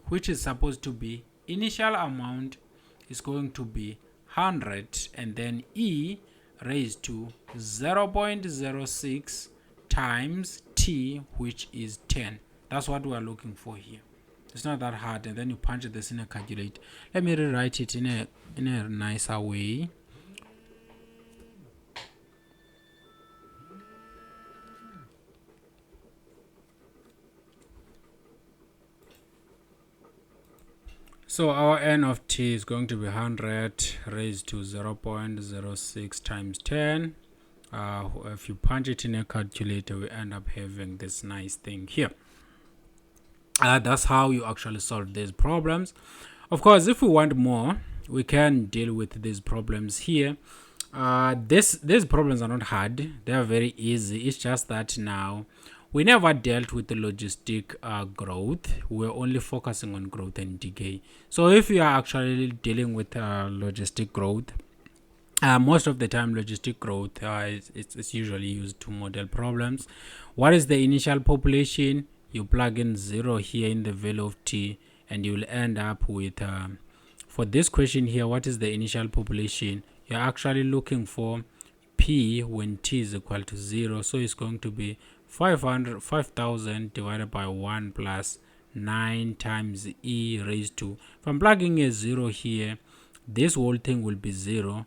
which is supposed to be initial amount is going to be 100, and then E raised to 0.06 times T, which is 10. That's what we are looking for here. It's not that hard, and then you punch this in a calculator. Let me rewrite it in a nicer way. So our N of T is going to be 100 raised to 0.06 times 10. If you punch it in a calculator, we end up having this nice thing here. That's how you actually solve these problems. Of course, if we want more, we can deal with these problems here. These problems are not hard. They are very easy. It's just that now we never dealt with the logistic growth. We're only focusing on growth and decay. So if you are actually dealing with logistic growth, most of the time logistic growth it's usually used to model problems. What is the initial population? You plug in 0 here in the value of t, and you will end up with for this question here, what is the initial population? You're actually looking for p when t is equal to 0, so it's going to be 5,000 divided by 1 plus 9 times e raised to, if I'm plugging a 0 here, this whole thing will be 0.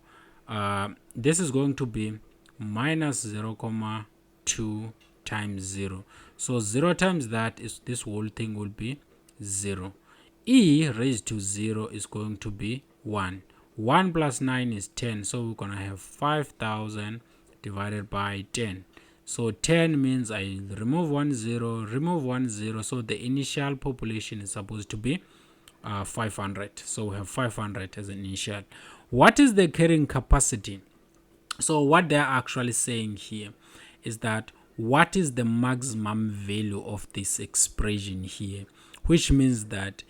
This is going to be minus 0,2 times 0. So 0 times that is this whole thing will be 0. E raised to 0 is going to be 1. 1 plus 9 is 10. So we're going to have 5,000 divided by 10. So 10 means I remove 1 0, remove 1 0. So the initial population is supposed to be 500. So we have 500 as an initial. What is the carrying capacity? So what they're actually saying here is that what is the maximum value of this expression here, which means that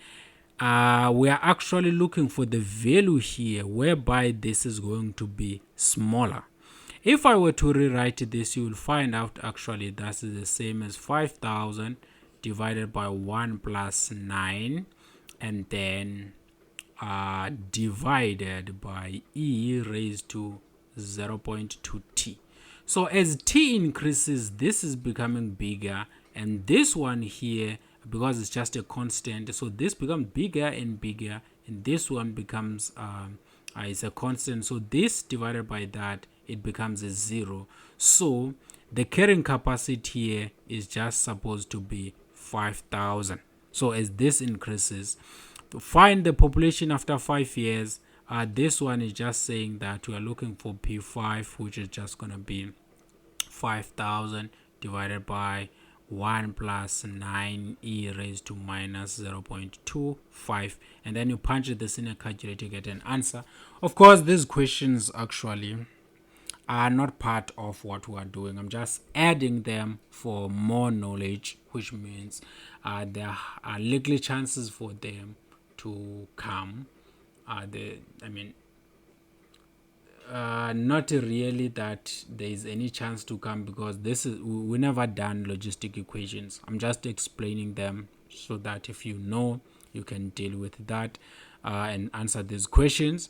we are actually looking for the value here whereby this is going to be smaller. If I were to rewrite this, you will find out actually that is the same as 5,000 divided by 1 plus 9, and then divided by e raised to 0.2t. So as t increases, this is becoming bigger, and this one here, because it's just a constant, so this becomes bigger and bigger, and this one becomes is a constant, so this divided by that, it becomes a 0. So the carrying capacity here is just supposed to be 5,000. So as this increases, to find the population after 5 years, this one is just saying that we are looking for P5, which is just going to be 5,000 divided by 1 plus 9e raised to minus 0.25, and then you punch this in a calculator to get an answer. Of course, these questions actually are not part of what we are doing. I'm just adding them for more knowledge, which means there are likely chances for them to come. Not really that there is any chance to come, because we never done logistic equations. I'm just explaining them so that if you know you can deal with that and answer these questions.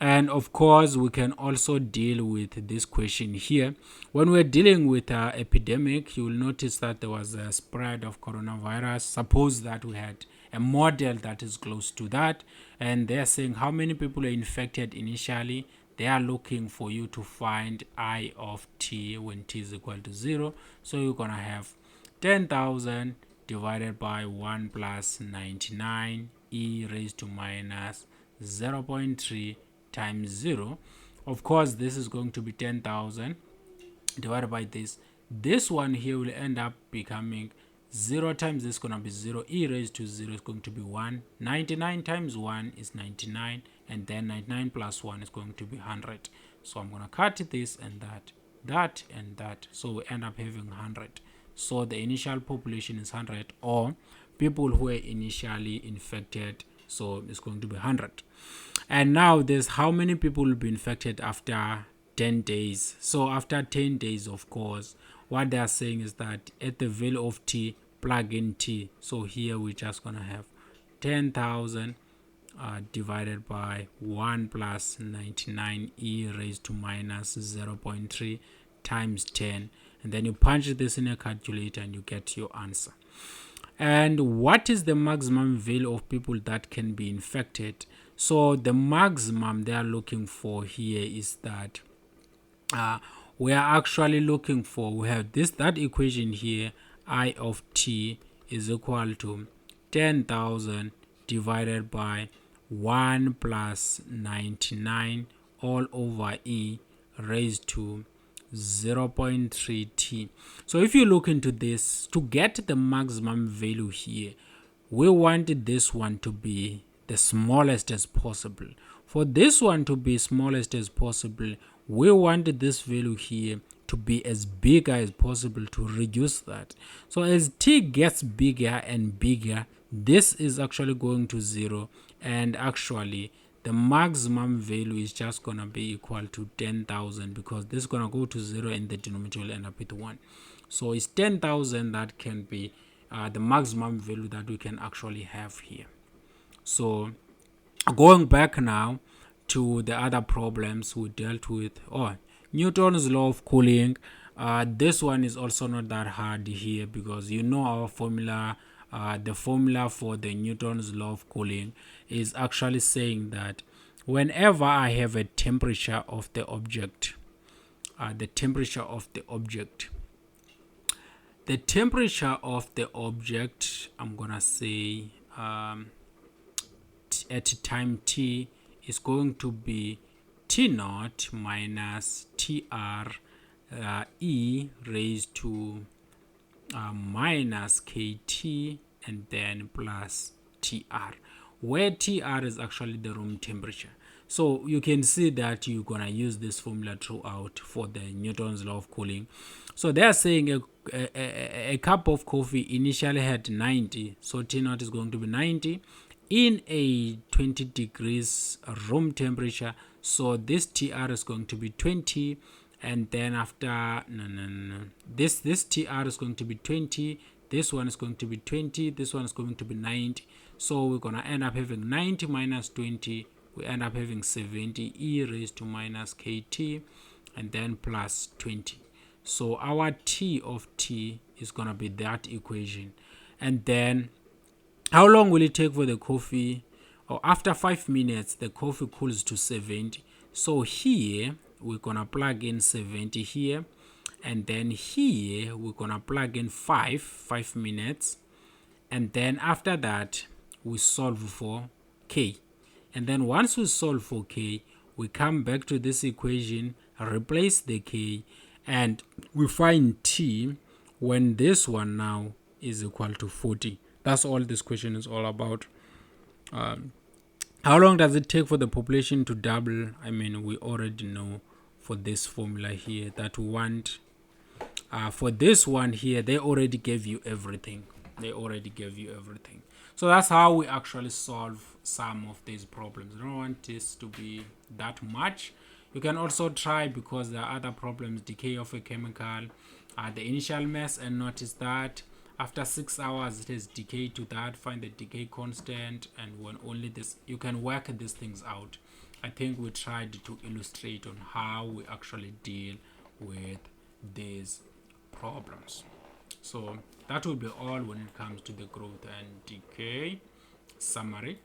And of course, we can also deal with this question here. When we're dealing with epidemic, you will notice that there was a spread of coronavirus. Suppose that we had a model that is close to that, and they're saying how many people are infected initially. They are looking for you to find I of t when t is equal to 0. So you're going to have 10,000 divided by 1 plus 99 e raised to minus 0.3 times 0. Of course, this is going to be 10,000 divided by this one here will end up becoming 0 times this is going to be 0. E raised to 0 is going to be 1. 99 times 1 is 99, and then 99 plus 1 is going to be 100. So I'm going to cut this and that and that, so we end up having 100. So the initial population is 100, or people who were initially infected, so it's going to be 100. And now there's how many people will be infected after 10 days. So after 10 days, of course, what they are saying is that at the value of t, plug in t. So here we're just going to have 10,000 divided by 1 plus 99 e raised to minus 0.3 times 10. And then you punch this in a calculator and you get your answer. And what is the maximum value of people that can be infected? So the maximum they are looking for here is that we are actually looking for, we have that equation here, I of t is equal to 10,000 divided by 1 plus 99 all over e raised to 0.3 t. So if you look into this, to get the maximum value here, we want this one to be the smallest as possible. For this one to be smallest as possible, we want this value here to be as big as possible to reduce that. So as t gets bigger and bigger, this is actually going to 0, and actually the maximum value is just going to be equal to 10,000, because this is going to go to 0 and the denominator will end up with 1. So it's 10,000 that can be the maximum value that we can actually have here. So going back now to the other problems we dealt with, Newton's law of cooling. This one is also not that hard here, because you know our formula. The formula for the Newton's law of cooling is actually saying that whenever I have a temperature of the object, the temperature of the object, I'm gonna say at time t is going to be t naught minus tr e raised to minus kt and then plus tr, where tr is actually the room temperature. So you can see that you're gonna use this formula throughout for the Newton's law of cooling. So they are saying a cup of coffee initially had 90, so t naught is going to be 90 in a 20 degrees room temperature. So this tr is going to be 20, and then after this tr is going to be 20, this one is going to be 20, this one is going to be 90. So we're going to end up having 90 minus 20, we end up having 70 e raised to minus kt and then plus 20. So our t of t is going to be that equation. And then how long will it take for the coffee? After 5 minutes the coffee cools to 70. So here we're gonna plug in 70 here, and then here we're gonna plug in 5 minutes, and then after that we solve for k. And then once we solve for k, we come back to this equation, replace the k, and we find t when this one now is equal to 40. That's all this question is all about. How long does it take for the population to double? I mean, we already know for this formula here that we want. For this one here, they already gave you everything. So that's how we actually solve some of these problems. I don't want this to be that much. You can also try, because there are other problems, decay of a chemical, the initial mass, and notice that After 6 hours, it has decayed to that. Find the decay constant, and when only this, you can work these things out. I think we tried to illustrate on how we actually deal with these problems. So that will be all when it comes to the growth and decay summary.